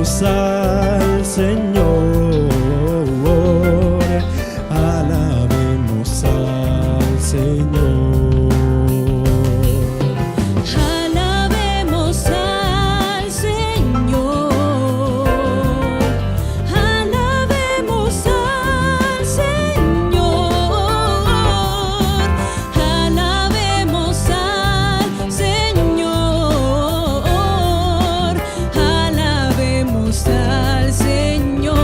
Alabemos al Señor, alabemos al Señor. Alabemos al Señor, alabemos al Señor, alabemos al Señor, alabemos al Señor.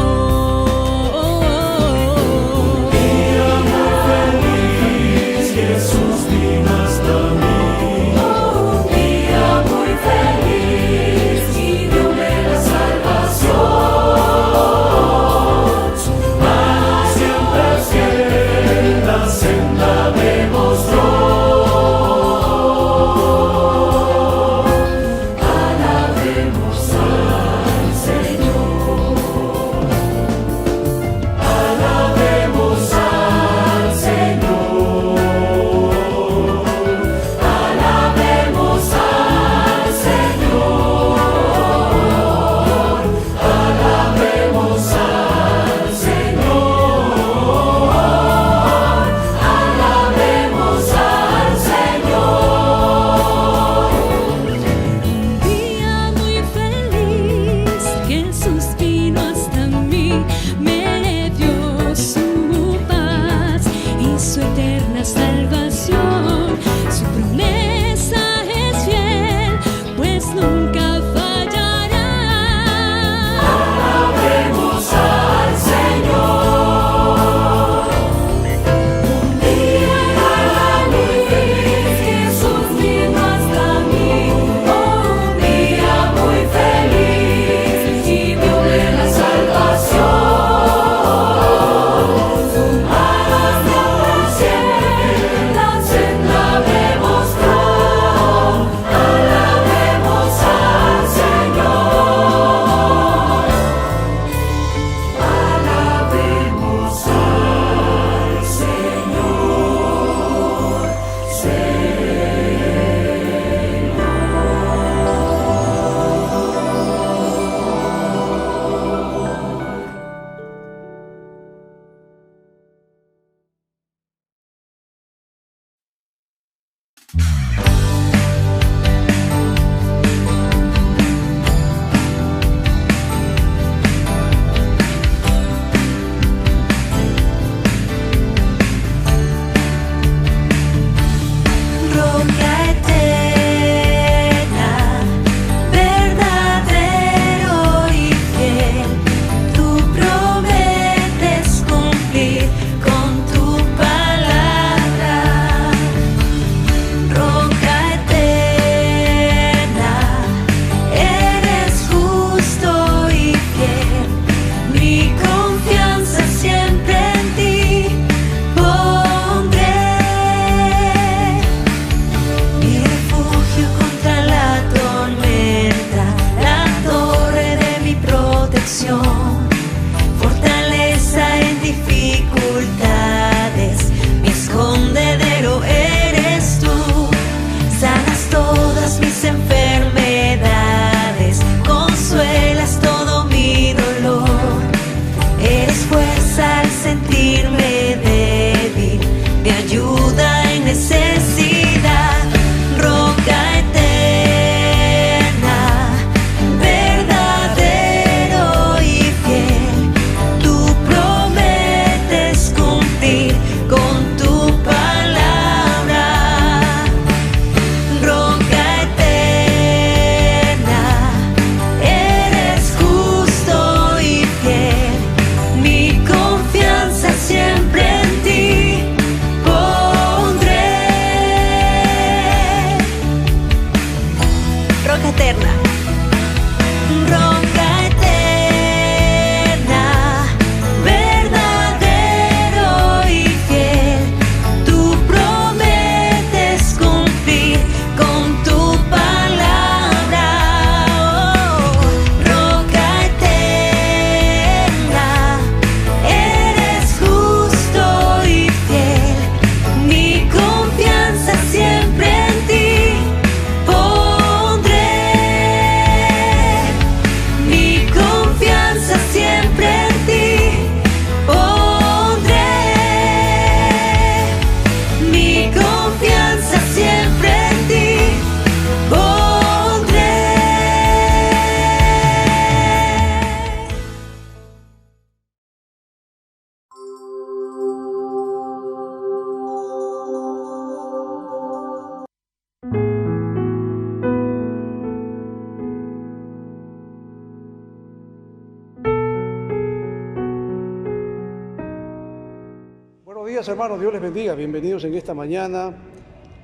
días, hermanos, Dios les bendiga. Bienvenidos en esta mañana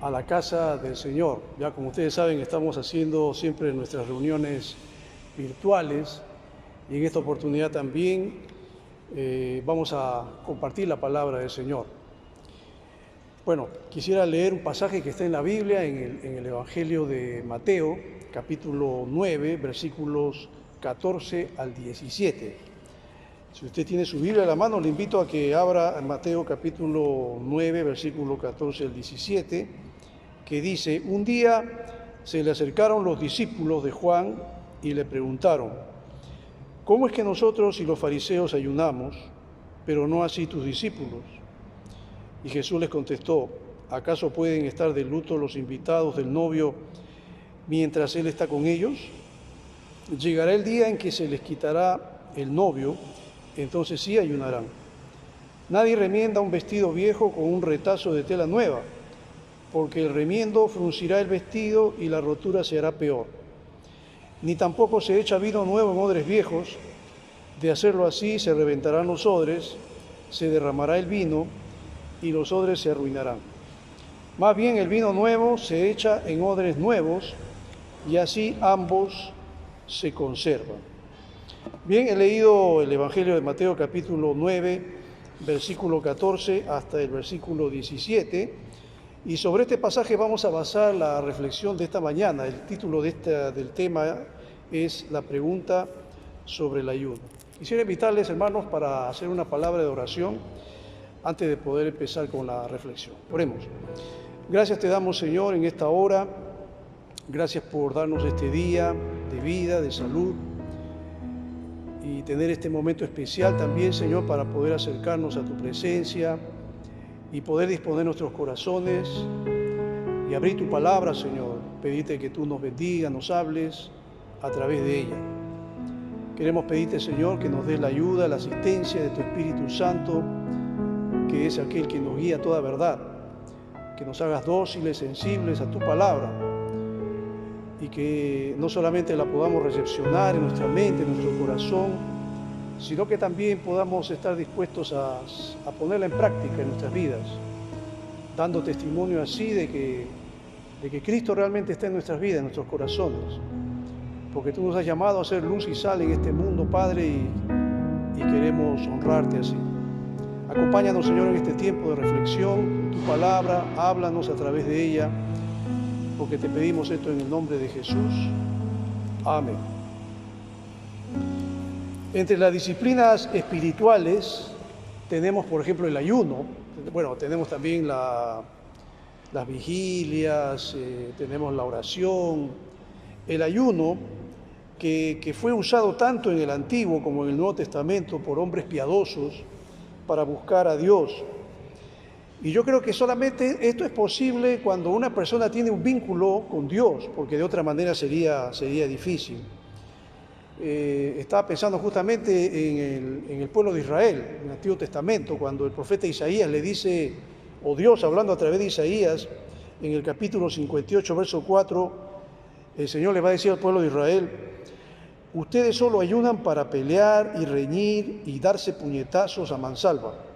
a la casa del Señor. Ya como ustedes saben, estamos haciendo siempre nuestras reuniones virtuales y en esta oportunidad también vamos a compartir la palabra del Señor. Bueno, quisiera leer un pasaje que está en la Biblia, en el Evangelio de Mateo, capítulo 9, versículos 14 al 17. Si usted tiene su Biblia a la mano, le invito a que abra Mateo capítulo 9, versículo 14 al 17, que dice: un día se le acercaron los discípulos de Juan y le preguntaron: ¿cómo es que nosotros y los fariseos ayunamos, pero no así tus discípulos? Y Jesús les contestó: ¿acaso pueden estar de luto los invitados del novio mientras él está con ellos? Llegará el día en que se les quitará el novio, entonces sí ayunarán. Nadie remienda un vestido viejo con un retazo de tela nueva, porque el remiendo fruncirá el vestido y la rotura se hará peor. Ni tampoco se echa vino nuevo en odres viejos, de hacerlo así se reventarán los odres, se derramará el vino y los odres se arruinarán. Más bien el vino nuevo se echa en odres nuevos y así ambos se conservan. Bien, he leído el Evangelio de Mateo capítulo 9, versículo 14 hasta el versículo 17, y sobre este pasaje vamos a basar la reflexión de esta mañana. El título del tema es la pregunta sobre el ayuno. Quisiera invitarles, hermanos, para hacer una palabra de oración antes de poder empezar con la reflexión. Oremos. Gracias te damos, Señor, en esta hora. Gracias por darnos este día de vida, de salud, y tener este momento especial también, Señor, para poder acercarnos a tu presencia y poder disponer nuestros corazones y abrir tu palabra, Señor. Pedirte que tú nos bendigas, nos hables a través de ella. Queremos pedirte, Señor, que nos des la ayuda, la asistencia de tu Espíritu Santo, que es aquel que nos guía a toda verdad, que nos hagas dóciles, sensibles a tu palabra, y que no solamente la podamos recepcionar en nuestra mente, en nuestro corazón, sino que también podamos estar dispuestos a ponerla en práctica en nuestras vidas, dando testimonio así de que Cristo realmente está en nuestras vidas, en nuestros corazones, porque tú nos has llamado a ser luz y sal en este mundo, Padre, y queremos honrarte así. Acompáñanos, Señor, en este tiempo de reflexión, tu palabra, háblanos a través de ella, porque te pedimos esto en el nombre de Jesús. Amén. Entre las disciplinas espirituales tenemos, por ejemplo, el ayuno. Bueno, tenemos también las vigilias, tenemos la oración. El ayuno, que fue usado tanto en el Antiguo como en el Nuevo Testamento por hombres piadosos para buscar a Dios. Y yo creo que solamente esto es posible cuando una persona tiene un vínculo con Dios, porque de otra manera sería difícil. Estaba pensando justamente en el pueblo de Israel, en el Antiguo Testamento, cuando el profeta Isaías le dice, o Dios hablando a través de Isaías, en el capítulo 58, verso 4, el Señor le va a decir al pueblo de Israel: ustedes solo ayunan para pelear y reñir y darse puñetazos a mansalva.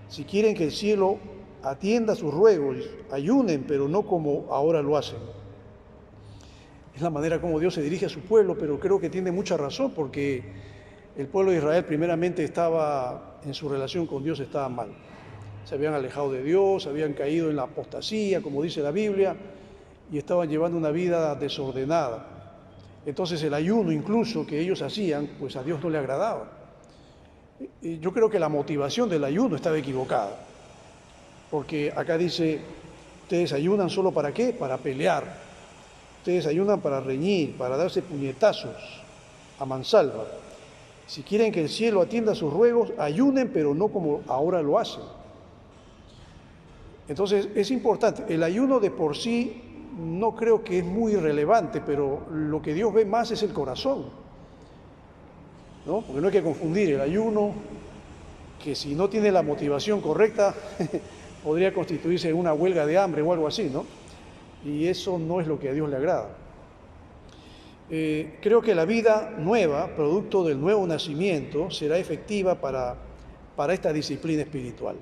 Si quieren que el cielo atienda sus ruegos, ayunen, pero no como ahora lo hacen. Es la manera como Dios se dirige a su pueblo, pero creo que tiene mucha razón, porque el pueblo de Israel primeramente estaba, en su relación con Dios estaba mal. Se habían alejado de Dios, habían caído en la apostasía, como dice la Biblia, y estaban llevando una vida desordenada. Entonces el ayuno incluso que ellos hacían, pues a Dios no le agradaba. Yo creo que la motivación del ayuno estaba equivocada, porque acá dice, ustedes ayunan solo ¿para qué? Para pelear, ustedes ayunan para reñir, para darse puñetazos a mansalva. Si quieren que el cielo atienda sus ruegos, ayunen, pero no como ahora lo hacen. Entonces es importante, el ayuno de por sí no creo que es muy relevante, pero lo que Dios ve más es el corazón, ¿no? Porque no hay que confundir el ayuno, que si no tiene la motivación correcta, podría constituirse en una huelga de hambre o algo así, ¿no? Y eso no es lo que a Dios le agrada. Creo que la vida nueva, producto del nuevo nacimiento, será efectiva para esta disciplina espiritual.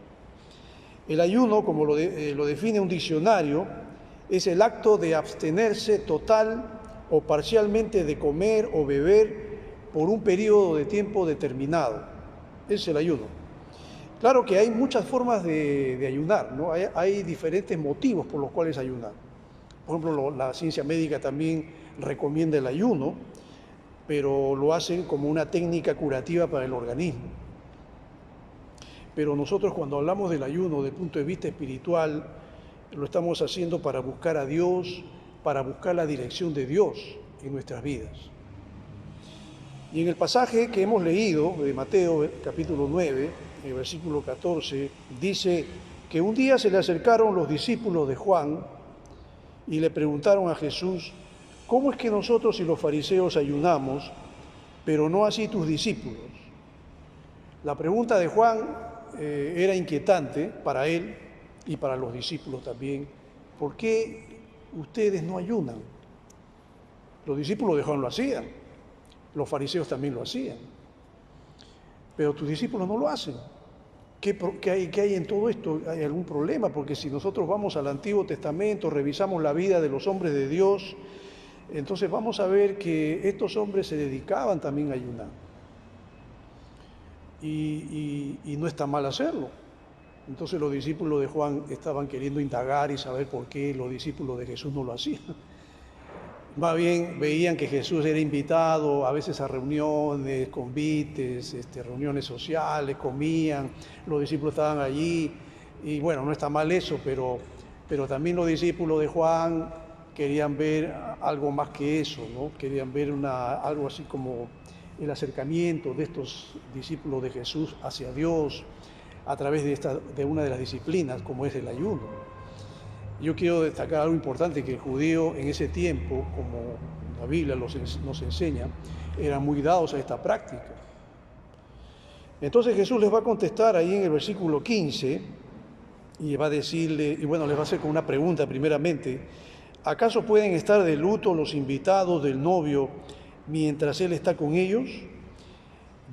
El ayuno, como lo define un diccionario, es el acto de abstenerse total o parcialmente de comer o beber por un periodo de tiempo determinado. Ese es el ayuno. Claro que hay muchas formas de ayunar, ¿no? Hay diferentes motivos por los cuales ayunar. Por ejemplo, la ciencia médica también recomienda el ayuno, pero lo hacen como una técnica curativa para el organismo. Pero nosotros, cuando hablamos del ayuno desde el punto de vista espiritual, lo estamos haciendo para buscar a Dios, para buscar la dirección de Dios en nuestras vidas. Y en el pasaje que hemos leído de Mateo capítulo 9, en el versículo 14, dice que un día se le acercaron los discípulos de Juan y le preguntaron a Jesús: ¿cómo es que nosotros y los fariseos ayunamos, pero no así tus discípulos? La pregunta de Juan era inquietante para él y para los discípulos también. ¿Por qué ustedes no ayunan? Los discípulos de Juan lo hacían, los fariseos también lo hacían, pero tus discípulos no lo hacen. ¿Qué hay en todo esto? ¿Hay algún problema? Porque si nosotros vamos al Antiguo Testamento, revisamos la vida de los hombres de Dios, entonces vamos a ver que estos hombres se dedicaban también a ayunar. Y no está mal hacerlo. Entonces los discípulos de Juan estaban queriendo indagar y saber por qué los discípulos de Jesús no lo hacían. Más bien veían que Jesús era invitado a veces a reuniones, convites, reuniones sociales, comían, los discípulos estaban allí, y bueno, no está mal eso, pero también los discípulos de Juan querían ver algo más que eso, ¿no? Querían ver algo así como el acercamiento de estos discípulos de Jesús hacia Dios a través de una de las disciplinas, como es el ayuno. Yo quiero destacar algo importante, que el judío en ese tiempo, como la Biblia nos enseña, eran muy dados a esta práctica. Entonces Jesús les va a contestar ahí en el versículo 15 y va a decirle, y bueno, les va a hacer con una pregunta primeramente: ¿acaso pueden estar de luto los invitados del novio mientras él está con ellos?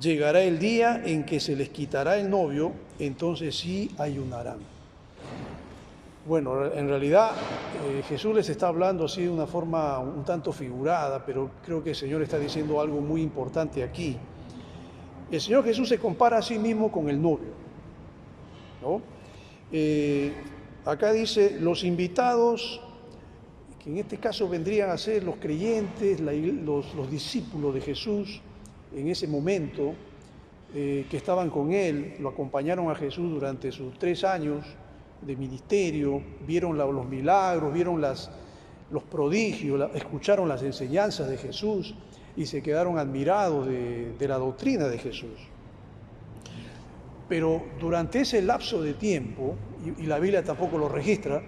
Llegará el día en que se les quitará el novio, entonces sí ayunarán. Bueno, en realidad Jesús les está hablando así de una forma un tanto figurada, pero creo que el Señor está diciendo algo muy importante aquí. El Señor Jesús se compara a sí mismo con el novio, ¿no? Acá dice los invitados, que en este caso vendrían a ser los creyentes, los discípulos de Jesús en ese momento, que estaban con Él, lo acompañaron a Jesús durante sus 3 años de ministerio, vieron los milagros, vieron los prodigios, escucharon las enseñanzas de Jesús y se quedaron admirados de la doctrina de Jesús. Pero durante ese lapso de tiempo, y la Biblia tampoco lo registra,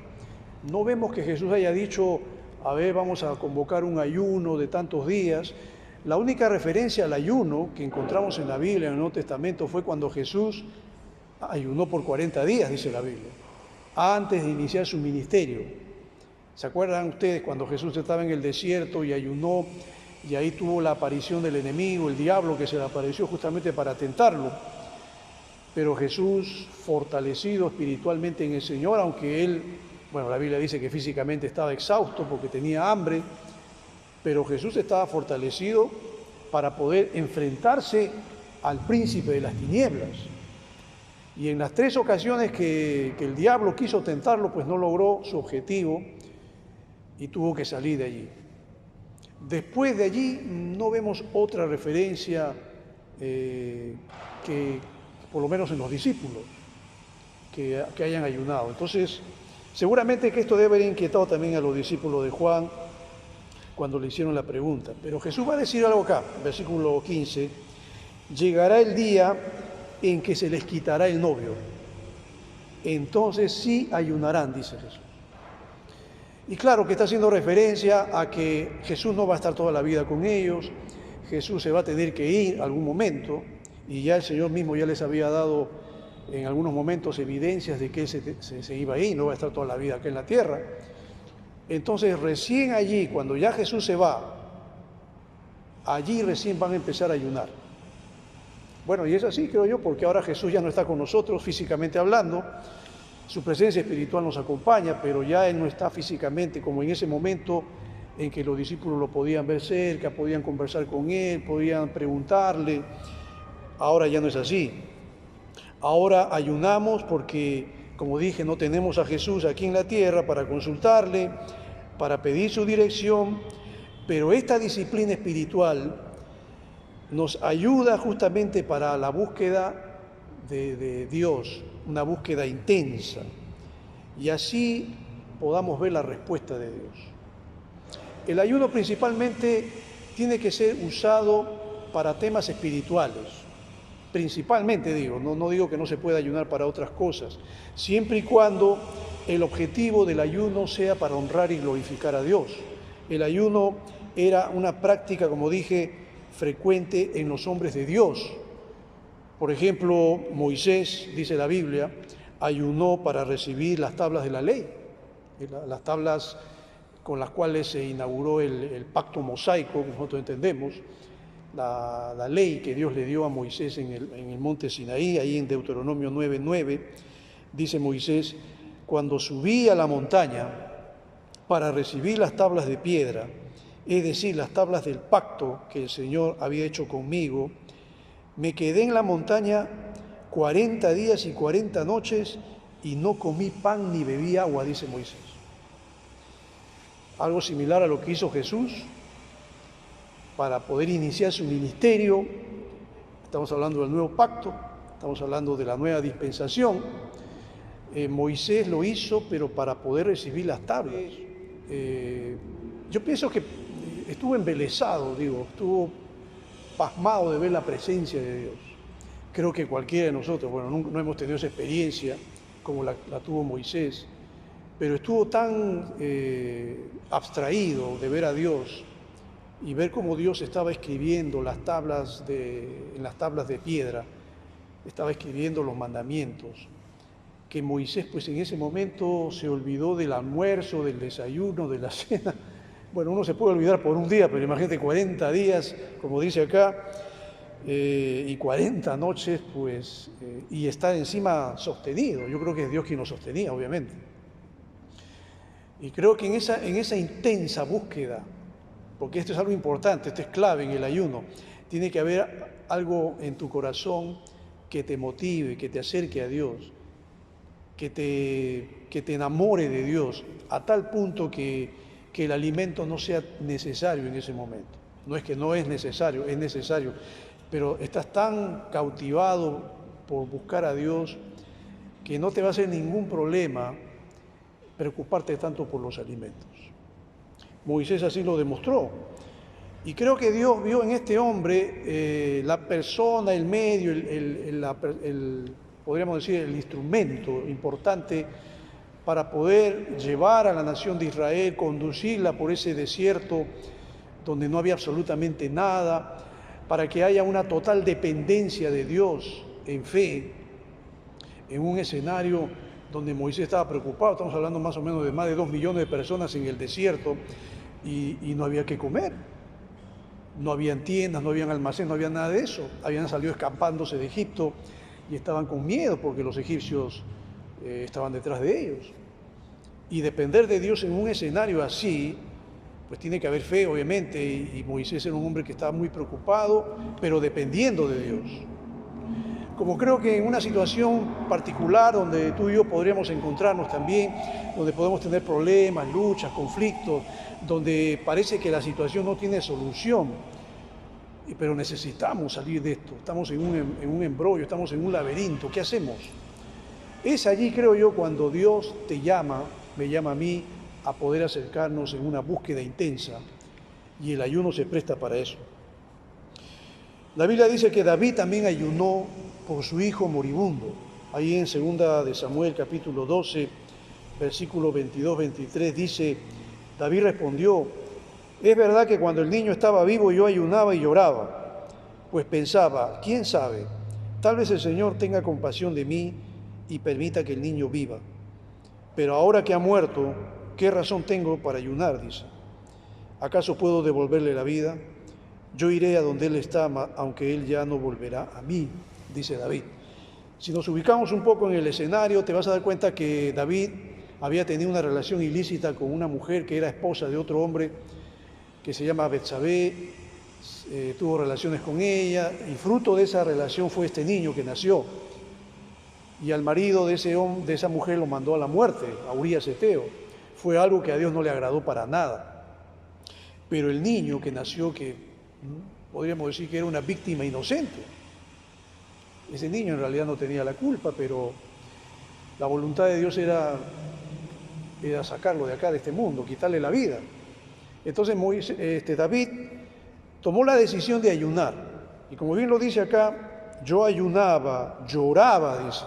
no vemos que Jesús haya dicho: a ver, vamos a convocar un ayuno de tantos días. La única referencia al ayuno que encontramos en la Biblia, en el Nuevo Testamento, fue cuando Jesús ayunó por 40 días, dice la Biblia, antes de iniciar su ministerio. ¿Se acuerdan ustedes cuando Jesús estaba en el desierto y ayunó, y ahí tuvo la aparición del enemigo, el diablo, que se le apareció justamente para tentarlo? Pero Jesús, fortalecido espiritualmente en el Señor, aunque él, bueno, la Biblia dice que físicamente estaba exhausto porque tenía hambre, pero Jesús estaba fortalecido para poder enfrentarse al príncipe de las tinieblas. Y en las 3 ocasiones que el diablo quiso tentarlo, pues no logró su objetivo y tuvo que salir de allí. Después de allí no vemos otra referencia que, por lo menos en los discípulos, que hayan ayunado. Entonces, seguramente que esto debe haber inquietado también a los discípulos de Juan cuando le hicieron la pregunta. Pero Jesús va a decir algo acá, versículo 15: llegará el día en que se les quitará el novio, entonces sí ayunarán, dice Jesús. Y claro que está haciendo referencia a que Jesús no va a estar toda la vida con ellos, Jesús se va a tener que ir algún momento, y ya el Señor mismo ya les había dado en algunos momentos evidencias de que Él se iba a ir, no va a estar toda la vida acá en la tierra. Entonces recién allí, cuando ya Jesús se va, allí recién van a empezar a ayunar. Bueno, y es así, creo yo, porque ahora Jesús ya no está con nosotros físicamente hablando, Su presencia espiritual nos acompaña, pero ya Él no está físicamente como en ese momento en que los discípulos lo podían ver cerca, podían conversar con Él, podían preguntarle. Ahora ya no es así. Ahora ayunamos porque, como dije, no tenemos a Jesús aquí en la tierra para consultarle, para pedir su dirección, pero esta disciplina espiritual nos ayuda justamente para la búsqueda de Dios, una búsqueda intensa, y así podamos ver la respuesta de Dios. El ayuno principalmente tiene que ser usado para temas espirituales, principalmente digo, no digo que no se pueda ayunar para otras cosas, siempre y cuando el objetivo del ayuno sea para honrar y glorificar a Dios. El ayuno era una práctica, como dije, frecuente en los hombres de Dios. Por ejemplo, Moisés, dice la Biblia, ayunó para recibir las tablas de la ley, las tablas con las cuales se inauguró el pacto mosaico, que nosotros entendemos, la ley que Dios le dio a Moisés en el monte Sinaí, ahí en Deuteronomio 9:9, dice Moisés: cuando subí a la montaña para recibir las tablas de piedra, es decir, las tablas del pacto que el Señor había hecho conmigo, me quedé en la montaña 40 días y 40 noches y no comí pan ni bebí agua, dice Moisés. Algo similar a lo que hizo Jesús para poder iniciar su ministerio. Estamos hablando del nuevo pacto, estamos hablando de la nueva dispensación. Moisés lo hizo, pero para poder recibir las tablas. Yo pienso que estuvo embelesado, estuvo pasmado de ver la presencia de Dios. Creo que cualquiera de nosotros, bueno, no hemos tenido esa experiencia como la tuvo Moisés, pero estuvo tan abstraído de ver a Dios y ver cómo Dios estaba escribiendo en las tablas de piedra, estaba escribiendo los mandamientos, que Moisés pues en ese momento se olvidó del almuerzo, del desayuno, de la cena. Bueno, uno se puede olvidar por un día, pero imagínate 40 días, como dice acá, y 40 noches, pues, y estar encima sostenido. Yo creo que es Dios quien nos sostenía, obviamente. Y creo que en esa intensa búsqueda, porque esto es algo importante, esto es clave en el ayuno, tiene que haber algo en tu corazón que te motive, que te acerque a Dios, que te enamore de Dios, a tal punto que el alimento no sea necesario en ese momento. No es que no es necesario, es necesario, pero estás tan cautivado por buscar a Dios que no te va a hacer ningún problema preocuparte tanto por los alimentos. Moisés así lo demostró. Y creo que Dios vio en este hombre la persona, el medio, podríamos decir, el instrumento importante para poder llevar a la nación de Israel, conducirla por ese desierto donde no había absolutamente nada, para que haya una total dependencia de Dios en fe, en un escenario donde Moisés estaba preocupado. Estamos hablando más o menos de más de 2 millones de personas en el desierto y no había que comer. No habían tiendas, no habían almacén, no había nada de eso. Habían salido escapándose de Egipto y estaban con miedo porque los egipcios estaban detrás de ellos. Y depender de Dios en un escenario así, pues tiene que haber fe, obviamente, y Moisés era un hombre que estaba muy preocupado, pero dependiendo de Dios. Como creo que en una situación particular donde tú y yo podríamos encontrarnos también, donde podemos tener problemas, luchas, conflictos, donde parece que la situación no tiene solución, pero necesitamos salir de esto, estamos en un embrollo, estamos en un laberinto, ¿qué hacemos? Es allí, creo yo, cuando Dios te llama, me llama a mí, a poder acercarnos en una búsqueda intensa, y el ayuno se presta para eso. La Biblia dice que David también ayunó por su hijo moribundo. Ahí en 2 de Samuel, capítulo 12, versículo 22-23, dice: David respondió: es verdad que cuando el niño estaba vivo yo ayunaba y lloraba, pues pensaba, ¿quién sabe? Tal vez el Señor tenga compasión de mí y permita que el niño viva. Pero ahora que ha muerto, ¿qué razón tengo para ayunar?, dice. ¿Acaso puedo devolverle la vida? Yo iré a donde él está, aunque él ya no volverá a mí, dice David. Si nos ubicamos un poco en el escenario, te vas a dar cuenta que David había tenido una relación ilícita con una mujer que era esposa de otro hombre que se llama Betsabé, tuvo relaciones con ella y fruto de esa relación fue este niño que nació. Y al marido de esa mujer lo mandó a la muerte, a Urías Eteo. Fue algo que a Dios no le agradó para nada. Pero el niño que nació, que podríamos decir que era una víctima inocente, ese niño en realidad no tenía la culpa, pero la voluntad de Dios era sacarlo de acá, de este mundo, quitarle la vida. Entonces David tomó la decisión de ayunar. Y como bien lo dice acá, yo ayunaba, lloraba, dice,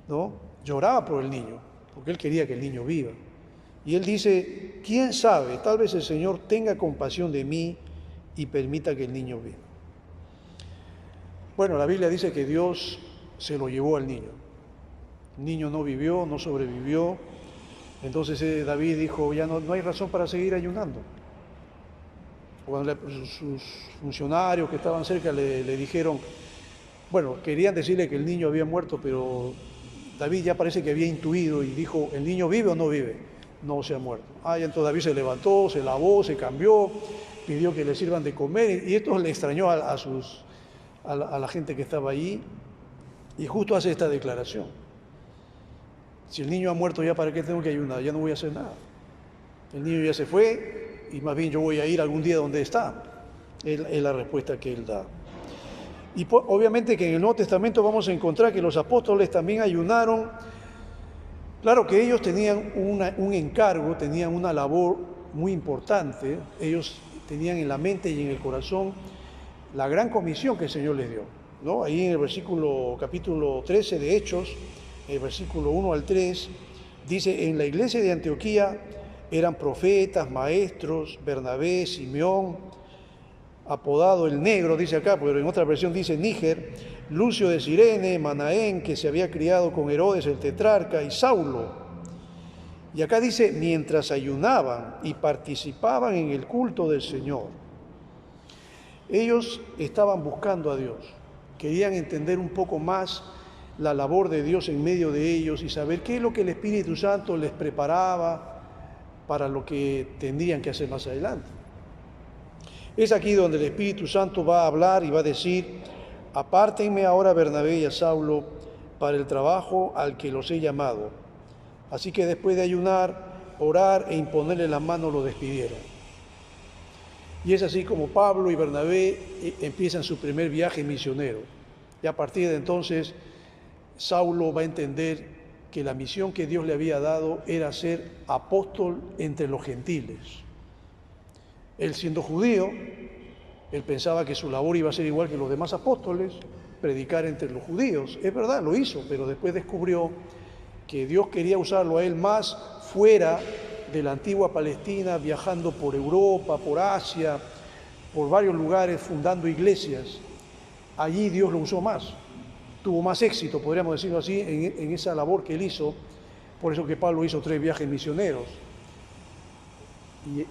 ¿no? Lloraba por el niño, porque él quería que el niño viva. Y él dice, ¿quién sabe? Tal vez el Señor tenga compasión de mí y permita que el niño viva. Bueno, la Biblia dice que Dios se lo llevó al niño. El niño no vivió, no sobrevivió. Entonces David dijo, ya no hay razón para seguir ayunando. Cuando sus funcionarios que estaban cerca le dijeron, bueno, querían decirle que el niño había muerto, pero David ya parece que había intuido y dijo, ¿el niño vive o no vive? No, se ha muerto. Y entonces David se levantó, se lavó, se cambió, pidió que le sirvan de comer y esto le extrañó a la gente que estaba allí y justo hace esta declaración. Si el niño ha muerto, ¿ya para qué tengo que ayunar? Ya no voy a hacer nada. El niño ya se fue y más bien yo voy a ir algún día donde está. Es la respuesta que él da. Y obviamente que en el Nuevo Testamento vamos a encontrar que los apóstoles también ayunaron. Claro que ellos tenían un encargo, tenían una labor muy importante. Ellos tenían en la mente y en el corazón la gran comisión que el Señor les dio, ¿no? Ahí en el capítulo 13 de Hechos, el versículo 1 al 3, dice, en la iglesia de Antioquía eran profetas, maestros, Bernabé, Simeón, apodado el Negro, dice acá, pero en otra versión dice Níger, Lucio de Cirene, Manaén, que se había criado con Herodes el tetrarca, y Saulo. Y acá dice, mientras ayunaban y participaban en el culto del Señor. Ellos estaban buscando a Dios, querían entender un poco más la labor de Dios en medio de ellos y saber qué es lo que el Espíritu Santo les preparaba para lo que tendrían que hacer más adelante. Es aquí donde el Espíritu Santo va a hablar y va a decir, apártenme ahora a Bernabé y a Saulo para el trabajo al que los he llamado. Así que después de ayunar, orar e imponerle la mano, lo despidieron. Y es así como Pablo y Bernabé empiezan su primer viaje misionero. Y a partir de entonces, Saulo va a entender que la misión que Dios le había dado era ser apóstol entre los gentiles. Él siendo judío, él pensaba que su labor iba a ser igual que los demás apóstoles, predicar entre los judíos. Es verdad, lo hizo, pero después descubrió que Dios quería usarlo a él más fuera de la antigua Palestina, viajando por Europa, por Asia, por varios lugares, fundando iglesias. Allí Dios lo usó más. Tuvo más éxito, podríamos decirlo así, en esa labor que él hizo. Por eso que Pablo hizo 3 viajes misioneros.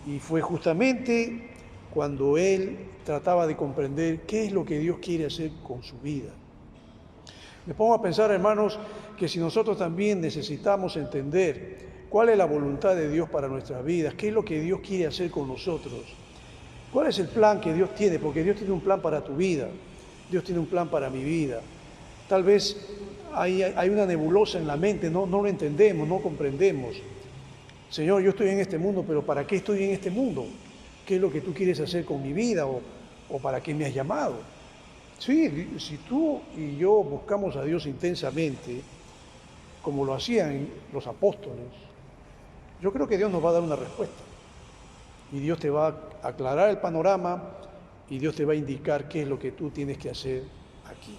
Y fue justamente cuando él trataba de comprender qué es lo que Dios quiere hacer con su vida. Me pongo a pensar, hermanos, que si nosotros también necesitamos entender cuál es la voluntad de Dios para nuestras vidas, qué es lo que Dios quiere hacer con nosotros, cuál es el plan que Dios tiene, porque Dios tiene un plan para tu vida, Dios tiene un plan para mi vida. Tal vez hay una nebulosa en la mente, no lo entendemos, no comprendemos. Señor, yo estoy en este mundo, pero ¿para qué estoy en este mundo? ¿Qué es lo que tú quieres hacer con mi vida o para qué me has llamado? Sí, si tú y yo buscamos a Dios intensamente, como lo hacían los apóstoles, yo creo que Dios nos va a dar una respuesta. Y Dios te va a aclarar el panorama y Dios te va a indicar qué es lo que tú tienes que hacer aquí.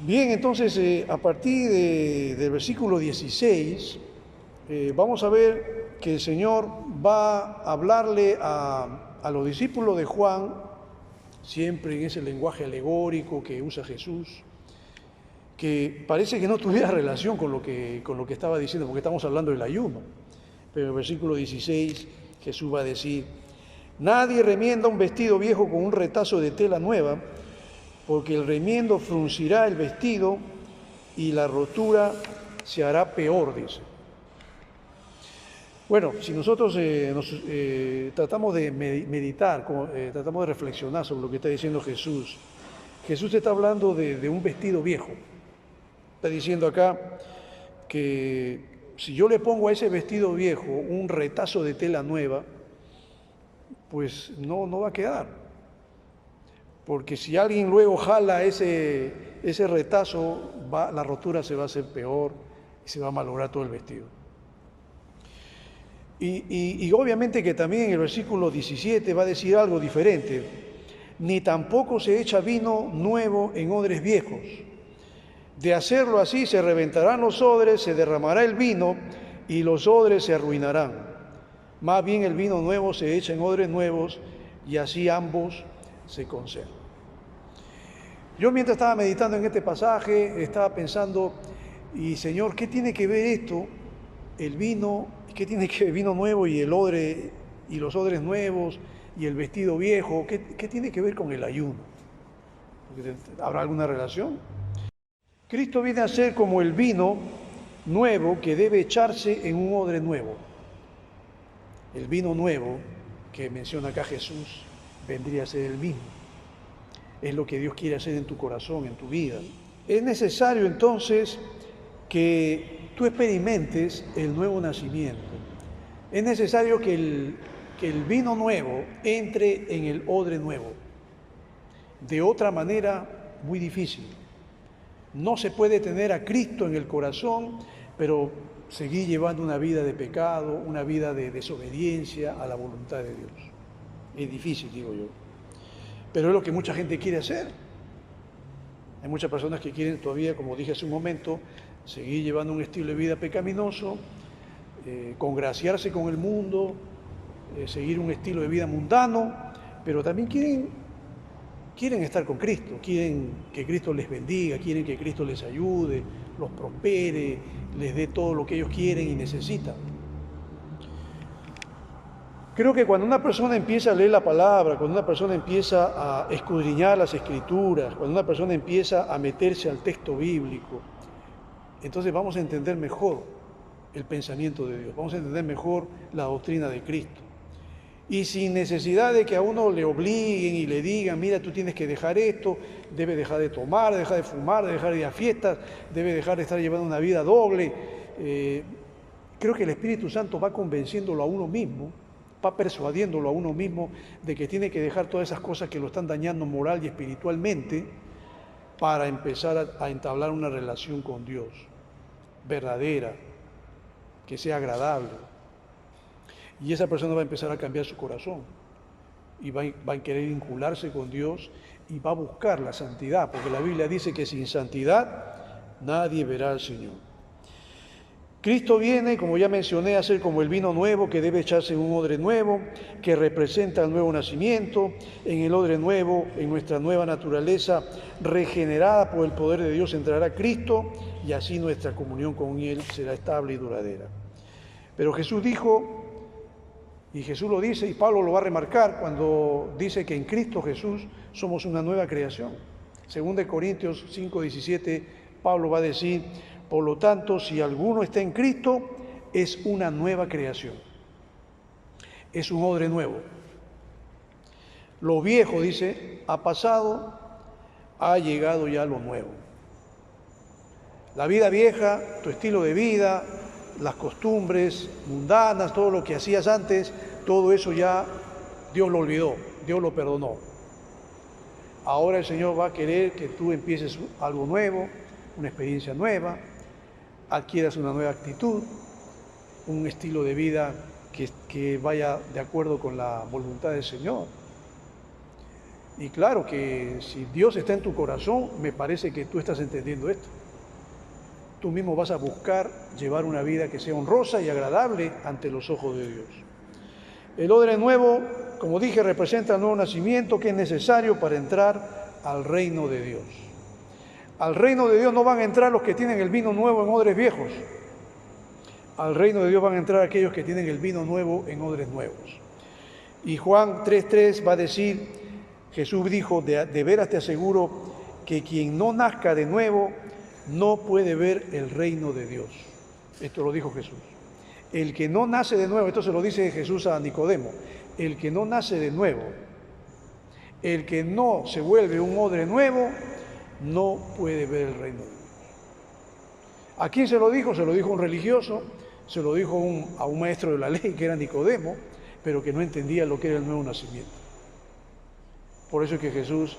Bien, entonces a partir del versículo 16, vamos a ver que el Señor va a hablarle a los discípulos de Juan, siempre en ese lenguaje alegórico que usa Jesús, que parece que no tuviera relación con lo que estaba diciendo, porque estamos hablando del ayuno. Pero en el versículo 16 Jesús va a decir, nadie remienda un vestido viejo con un retazo de tela nueva, porque el remiendo fruncirá el vestido y la rotura se hará peor, dice. Bueno, si nosotros tratamos de meditar, tratamos de reflexionar sobre lo que está diciendo Jesús, Jesús está hablando de un vestido viejo. Está diciendo acá que si yo le pongo a ese vestido viejo un retazo de tela nueva, pues no va a quedar. Porque si alguien luego jala ese retazo, la rotura se va a hacer peor y se va a malograr todo el vestido. Y obviamente que también en el versículo 17 va a decir algo diferente. Ni tampoco se echa vino nuevo en odres viejos. De hacerlo así se reventarán los odres, se derramará el vino y los odres se arruinarán. Más bien el vino nuevo se echa en odres nuevos y así ambos se conservan. Yo mientras estaba meditando en este pasaje, estaba pensando, y Señor, ¿qué tiene que ver esto, el vino, qué tiene que ver el vino nuevo y el odre, y los odres nuevos y el vestido viejo? ¿Qué tiene que ver con el ayuno? ¿Habrá alguna relación? Cristo viene a ser como el vino nuevo que debe echarse en un odre nuevo. El vino nuevo que menciona acá Jesús vendría a ser el mismo. Es lo que Dios quiere hacer en tu corazón, en tu vida. Es necesario entonces que tú experimentes el nuevo nacimiento. Es necesario que el vino nuevo entre en el odre nuevo. De otra manera, muy difícil. No se puede tener a Cristo en el corazón, pero seguir llevando una vida de pecado, una vida de desobediencia a la voluntad de Dios. Es difícil, digo yo. Pero es lo que mucha gente quiere hacer. Hay muchas personas que quieren todavía, como dije hace un momento, seguir llevando un estilo de vida pecaminoso, congraciarse con el mundo, seguir un estilo de vida mundano, pero también quieren estar con Cristo, quieren que Cristo les bendiga, quieren que Cristo les ayude, los prospere, les dé todo lo que ellos quieren y necesitan. Creo que cuando una persona empieza a leer la palabra, cuando una persona empieza a escudriñar las Escrituras, cuando una persona empieza a meterse al texto bíblico, entonces vamos a entender mejor el pensamiento de Dios, vamos a entender mejor la doctrina de Cristo. Y sin necesidad de que a uno le obliguen y le digan, mira, tú tienes que dejar esto, debe dejar de tomar, dejar de fumar, debe dejar de ir a fiestas, debe dejar de estar llevando una vida doble. Creo que el Espíritu Santo va convenciéndolo a uno mismo, va persuadiéndolo a uno mismo de que tiene que dejar todas esas cosas que lo están dañando moral y espiritualmente para empezar a entablar una relación con Dios verdadera, que sea agradable. Y esa persona va a empezar a cambiar su corazón y va a querer vincularse con Dios y va a buscar la santidad, porque la Biblia dice que sin santidad nadie verá al Señor. Cristo viene, como ya mencioné, a ser como el vino nuevo que debe echarse en un odre nuevo, que representa el nuevo nacimiento. En el odre nuevo, en nuestra nueva naturaleza, regenerada por el poder de Dios, entrará Cristo y así nuestra comunión con Él será estable y duradera. Pero Jesús dijo, y Jesús lo dice, y Pablo lo va a remarcar cuando dice que en Cristo Jesús somos una nueva creación. Según de Corintios 5:17, Pablo va a decir, por lo tanto, si alguno está en Cristo, es una nueva creación. Es un odre nuevo. Lo viejo, dice, ha pasado, ha llegado ya lo nuevo. La vida vieja, tu estilo de vida, las costumbres mundanas, todo lo que hacías antes, todo eso ya Dios lo olvidó, Dios lo perdonó. Ahora el Señor va a querer que tú empieces algo nuevo, una experiencia nueva, adquieras una nueva actitud, un estilo de vida que vaya de acuerdo con la voluntad del Señor. Y claro que si Dios está en tu corazón, me parece que tú estás entendiendo esto. Tú mismo vas a buscar llevar una vida que sea honrosa y agradable ante los ojos de Dios. El odre nuevo, como dije, representa el nuevo nacimiento que es necesario para entrar al reino de Dios. Al reino de Dios no van a entrar los que tienen el vino nuevo en odres viejos. Al reino de Dios van a entrar aquellos que tienen el vino nuevo en odres nuevos. Y Juan 3:3 va a decir, Jesús dijo, de veras te aseguro que quien no nazca de nuevo no puede ver el reino de Dios. Esto lo dijo Jesús. El que no nace de nuevo, esto se lo dice Jesús a Nicodemo, el que no nace de nuevo, el que no se vuelve un odre nuevo, no puede ver el reino de Dios. ¿A quién se lo dijo? Se lo dijo a un religioso, se lo dijo a un maestro de la ley que era Nicodemo, pero que no entendía lo que era el nuevo nacimiento. Por eso es que Jesús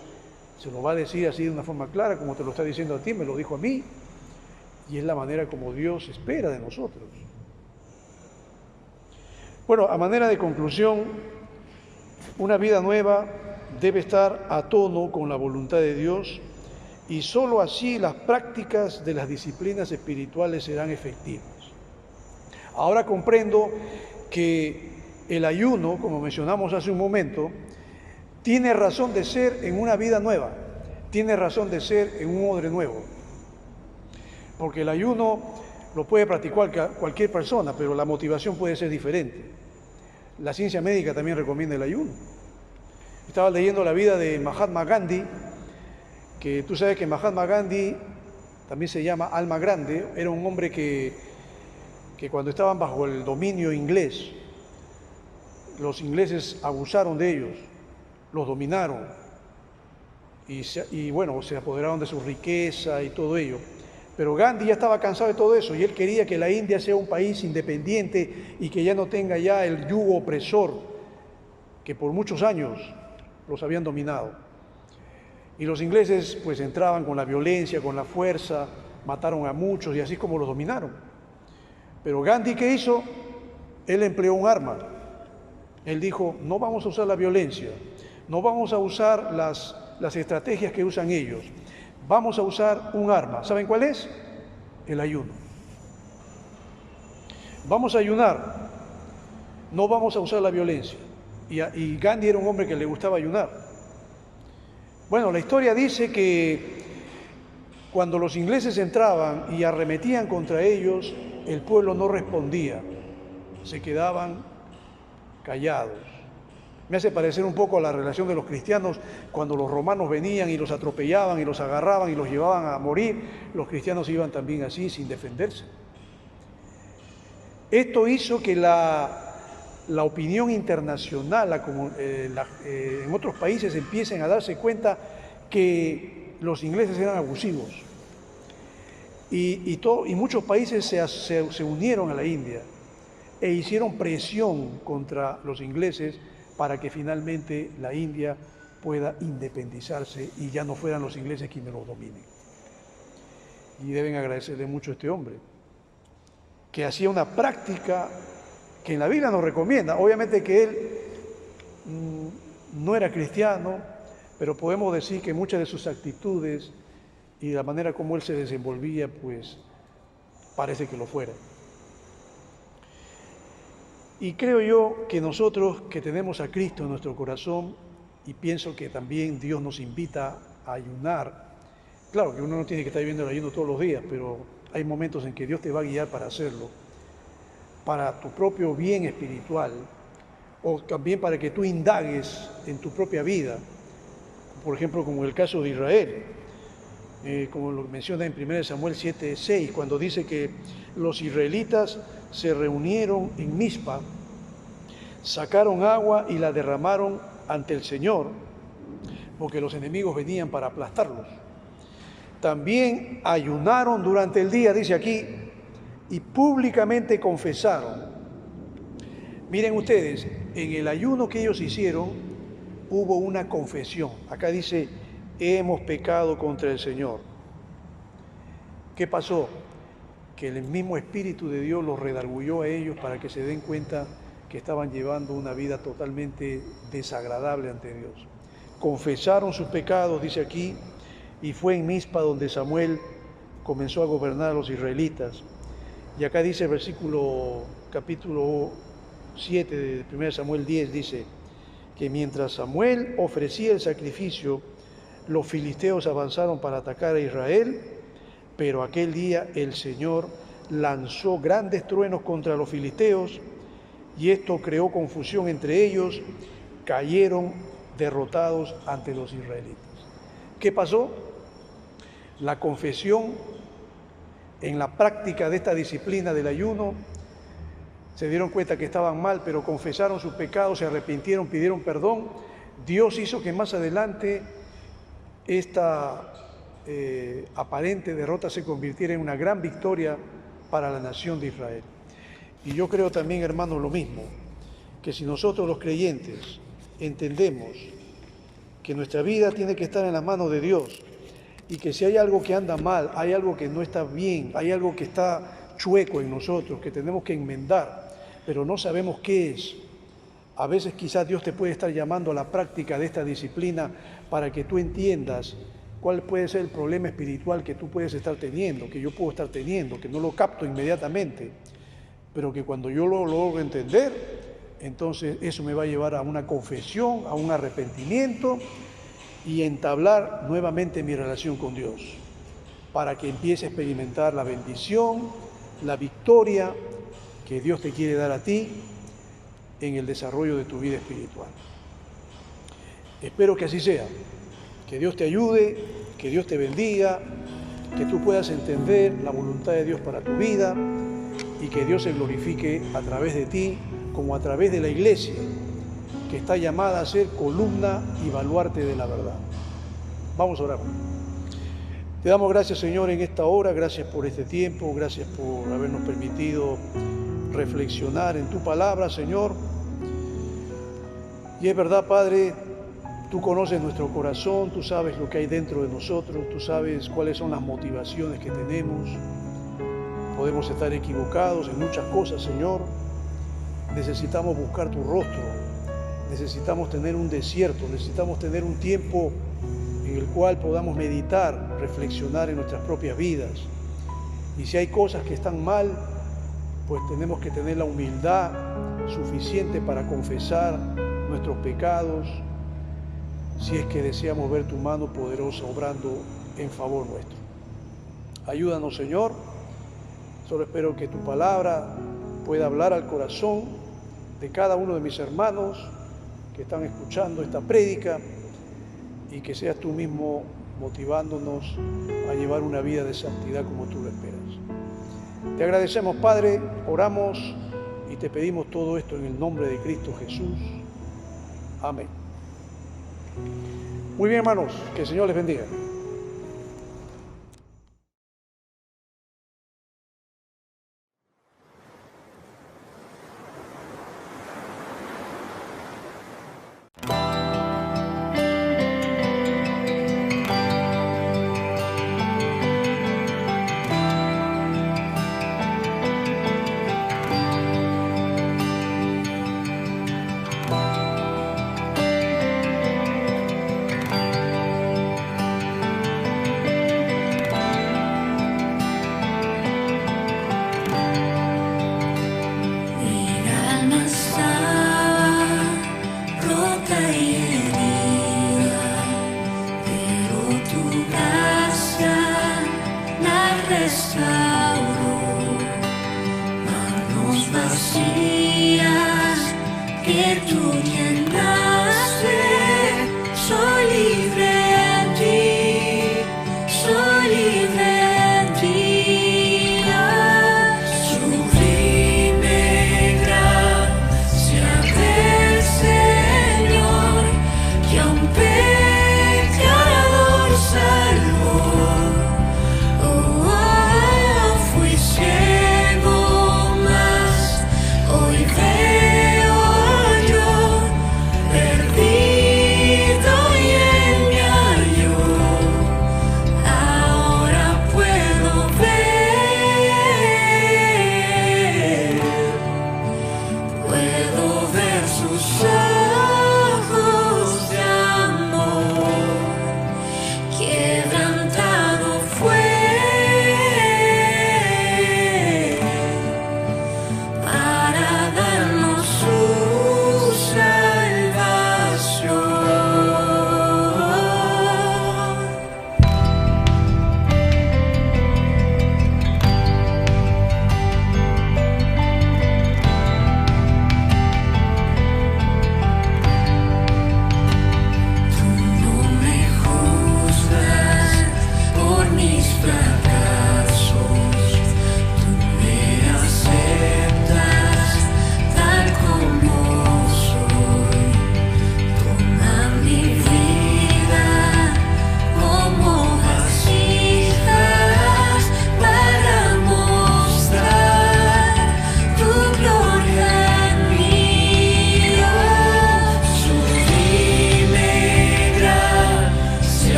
se lo va a decir así de una forma clara, como te lo está diciendo a ti, me lo dijo a mí, y es la manera como Dios espera de nosotros. Bueno, a manera de conclusión, una vida nueva debe estar a tono con la voluntad de Dios y sólo así las prácticas de las disciplinas espirituales serán efectivas. Ahora comprendo que el ayuno, como mencionamos hace un momento, tiene razón de ser en una vida nueva, tiene razón de ser en un odre nuevo. Porque el ayuno lo puede practicar cualquier persona, pero la motivación puede ser diferente. La ciencia médica también recomienda el ayuno. Estaba leyendo la vida de Mahatma Gandhi, que tú sabes que Mahatma Gandhi también se llama alma grande, era un hombre que cuando estaban bajo el dominio inglés, los ingleses abusaron de ellos, los dominaron y bueno, se apoderaron de su riqueza y todo ello. Pero Gandhi ya estaba cansado de todo eso y él quería que la India sea un país independiente y que ya no tenga ya el yugo opresor que por muchos años los habían dominado. Y los ingleses pues entraban con la violencia, con la fuerza, mataron a muchos y así es como los dominaron. Pero Gandhi, ¿qué hizo? Él empleó un arma. Él dijo, no vamos a usar la violencia, no vamos a usar las estrategias que usan ellos. Vamos a usar un arma. ¿Saben cuál es? El ayuno. Vamos a ayunar. No vamos a usar la violencia. Y Gandhi era un hombre que le gustaba ayunar. Bueno, la historia dice que cuando los ingleses entraban y arremetían contra ellos, el pueblo no respondía. Se quedaban callados. Me hace parecer un poco a la relación de los cristianos cuando los romanos venían y los atropellaban y los agarraban y los llevaban a morir. Los cristianos iban también así, sin defenderse. Esto hizo que la opinión internacional, en otros países empiecen a darse cuenta que los ingleses eran abusivos. Y muchos países se unieron a la India e hicieron presión contra los ingleses para que finalmente la India pueda independizarse y ya no fueran los ingleses quienes los dominen. Y deben agradecerle mucho a este hombre, que hacía una práctica que en la Biblia nos recomienda. Obviamente que él no era cristiano, pero podemos decir que muchas de sus actitudes y la manera como él se desenvolvía, pues parece que lo fuera. Y creo yo que nosotros que tenemos a Cristo en nuestro corazón, y pienso que también Dios nos invita a ayunar, claro que uno no tiene que estar viviendo el ayuno todos los días, pero hay momentos en que Dios te va a guiar para hacerlo, para tu propio bien espiritual, o también para que tú indagues en tu propia vida, por ejemplo, como el caso de Israel, como lo menciona en 1 Samuel 7:6, cuando dice que los israelitas se reunieron en Mizpa, sacaron agua y la derramaron ante el Señor, porque los enemigos venían para aplastarlos. También ayunaron durante el día, dice aquí, y públicamente confesaron. Miren ustedes, en el ayuno que ellos hicieron hubo una confesión. Acá dice, hemos pecado contra el Señor. ¿Qué pasó? Que el mismo Espíritu de Dios los redarguyó a ellos para que se den cuenta que estaban llevando una vida totalmente desagradable ante Dios. Confesaron sus pecados, dice aquí, y fue en Mizpa donde Samuel comenzó a gobernar a los israelitas. Y acá dice el capítulo 7 de 1 Samuel 10, dice que mientras Samuel ofrecía el sacrificio, los filisteos avanzaron para atacar a Israel, pero aquel día el Señor lanzó grandes truenos contra los filisteos y esto creó confusión entre ellos, cayeron derrotados ante los israelitas. ¿Qué pasó? la confesión, en la práctica de esta disciplina del ayuno, se dieron cuenta que estaban mal, pero confesaron sus pecados, se arrepintieron, pidieron perdón. Dios hizo que más adelante esta aparente derrota se convirtiera en una gran victoria para la nación de Israel. Y yo creo también, hermanos, lo mismo, que si nosotros los creyentes entendemos que nuestra vida tiene que estar en las manos de Dios y que si hay algo que anda mal, hay algo que no está bien, hay algo que está chueco en nosotros, que tenemos que enmendar, pero no sabemos qué es. A veces quizás Dios te puede estar llamando a la práctica de esta disciplina para que tú entiendas cuál puede ser el problema espiritual que tú puedes estar teniendo, que yo puedo estar teniendo, que no lo capto inmediatamente, pero que cuando yo lo logro entender, entonces eso me va a llevar a una confesión, a un arrepentimiento y entablar nuevamente mi relación con Dios, para que empiece a experimentar la bendición, la victoria que Dios te quiere dar a ti en el desarrollo de tu vida espiritual. Espero que así sea, que Dios te ayude, que Dios te bendiga, que tú puedas entender la voluntad de Dios para tu vida y que Dios se glorifique a través de ti, como a través de la iglesia, que está llamada a ser columna y baluarte de la verdad. Vamos a orar. Te damos gracias, Señor, en esta hora, gracias por este tiempo, gracias por habernos permitido reflexionar en tu palabra, Señor. Y es verdad, Padre, tú conoces nuestro corazón, tú sabes lo que hay dentro de nosotros, tú sabes cuáles son las motivaciones que tenemos. Podemos estar equivocados en muchas cosas, Señor. Necesitamos buscar tu rostro, necesitamos tener un desierto, necesitamos tener un tiempo en el cual podamos meditar, reflexionar en nuestras propias vidas. Y si hay cosas que están mal, pues tenemos que tener la humildad suficiente para confesar nuestros pecados, si es que deseamos ver tu mano poderosa obrando en favor nuestro. Ayúdanos, Señor. Solo espero que tu palabra pueda hablar al corazón de cada uno de mis hermanos que están escuchando esta prédica y que seas tú mismo motivándonos a llevar una vida de santidad como tú lo esperas. Te agradecemos, Padre, oramos y te pedimos todo esto en el nombre de Cristo Jesús. Amén. Muy bien, hermanos, que el Señor les bendiga. Que tú llenaste, soy libre en ti, soy libre en ti. Sublime gracia del Señor, que aún